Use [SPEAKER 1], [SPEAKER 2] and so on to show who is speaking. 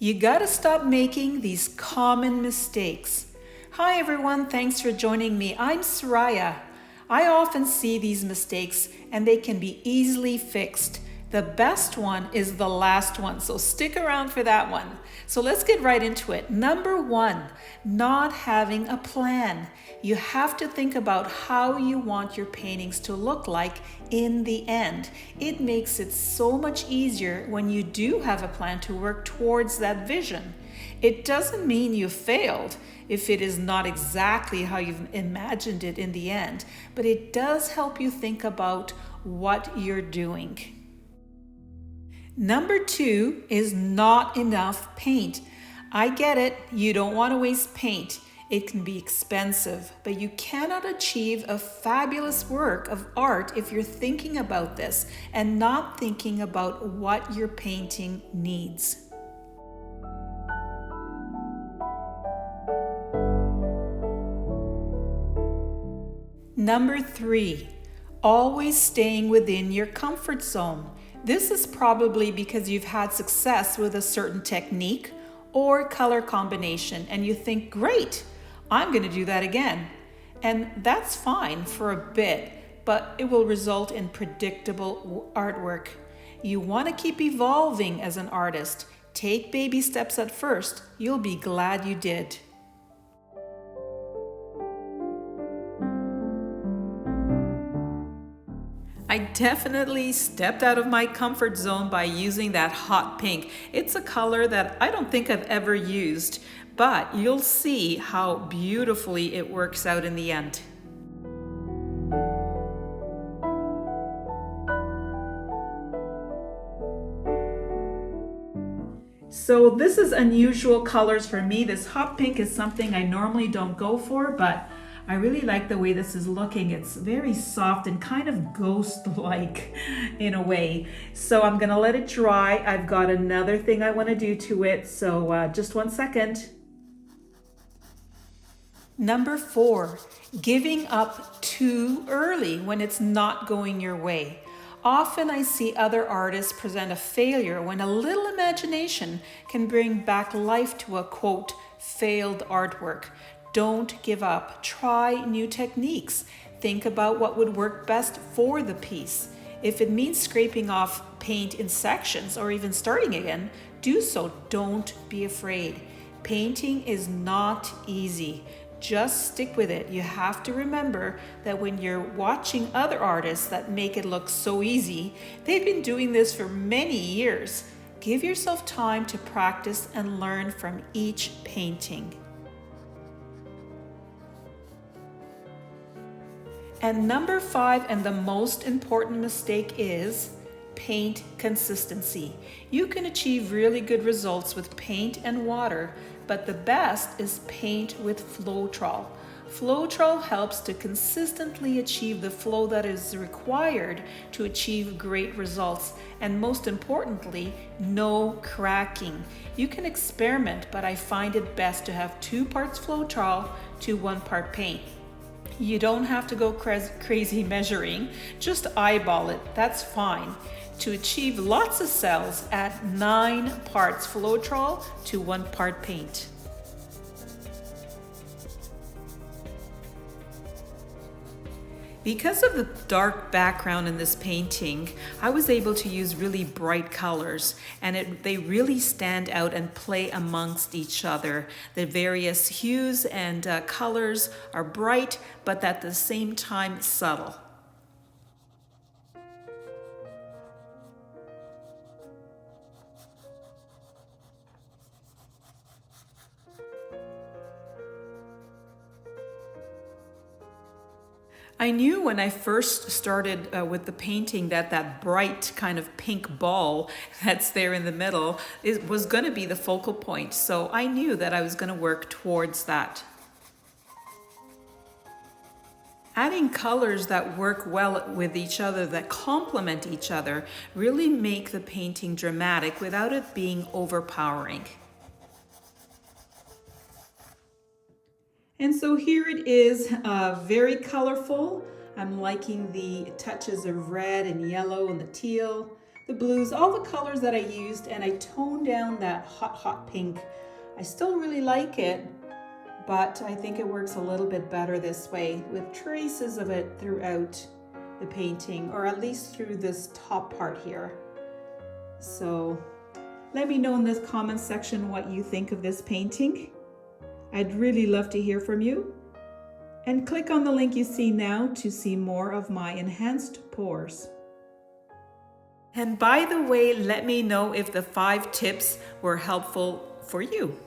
[SPEAKER 1] You gotta stop making these common mistakes. Hi everyone, thanks for joining me. I'm Soraya. I often see these mistakes and they can be easily fixed. The best one is the last one, so stick around for that one. So let's get right into it. Number one, not having a plan. You have to think about how you want your paintings to look like in the end. It makes it so much easier when you do have a plan to work towards that vision. It doesn't mean you failed if it is not exactly how you've imagined it in the end, but it does help you think about what you're doing. Number two is not enough paint. I get it, you don't want to waste paint. It can be expensive, but you cannot achieve a fabulous work of art if you're thinking about this and not thinking about what your painting needs. Number three, always staying within your comfort zone. This is probably because you've had success with a certain technique or color combination and you think, great, I'm going to do that again. And that's fine for a bit, but it will result in predictable artwork. You want to keep evolving as an artist. Take baby steps at first. You'll be glad you did. I definitely stepped out of my comfort zone by using that hot pink. It's a color that I don't think I've ever used, but you'll see how beautifully it works out in the end. So this is unusual colors for me. This hot pink is something I normally don't go for, but I really like the way this is looking. It's very soft and kind of ghost-like in a way. So I'm gonna let it dry. I've got another thing I wanna do to it, so just 1 second. Number four, giving up too early when it's not going your way. Often I see other artists present a failure when a little imagination can bring back life to a quote, failed artwork. Don't give up. Try new techniques. Think about what would work best for the piece. If it means scraping off paint in sections or even starting again, do so. Don't be afraid. Painting is not easy. Just stick with it. You have to remember that when you're watching other artists that make it look so easy, they've been doing this for many years. Give yourself time to practice and learn from each painting. And number five, and the most important mistake, is paint consistency. You can achieve really good results with paint and water, but the best is paint with Floetrol. Floetrol helps to consistently achieve the flow that is required to achieve great results, and most importantly, no cracking. You can experiment, but I find it best to have 2 parts Floetrol to 1 part paint. You don't have to go crazy measuring, just eyeball it, that's fine. To achieve lots of cells, add 9 parts Floetrol to 1 part paint. Because of the dark background in this painting, I was able to use really bright colors, and they really stand out and play amongst each other. The various hues and colors are bright, but at the same time subtle. I knew when I first started with the painting that bright kind of pink ball that's there in the middle was going to be the focal point. So I knew that I was going to work towards that. Adding colors that work well with each other, that complement each other, really make the painting dramatic without it being overpowering. And so here it is, very colorful. I'm liking the touches of red and yellow and the teal. the blues, all the colors that I used, and I toned down that hot pink. I still really like it, but I think it works a little bit better this way with traces of it throughout the painting, or at least through this top part here. So let me know in the comments section what you think of this painting. I'd really love to hear from you. And click on the link you see now to see more of my enhanced pours. And by the way, let me know if the 5 tips were helpful for you.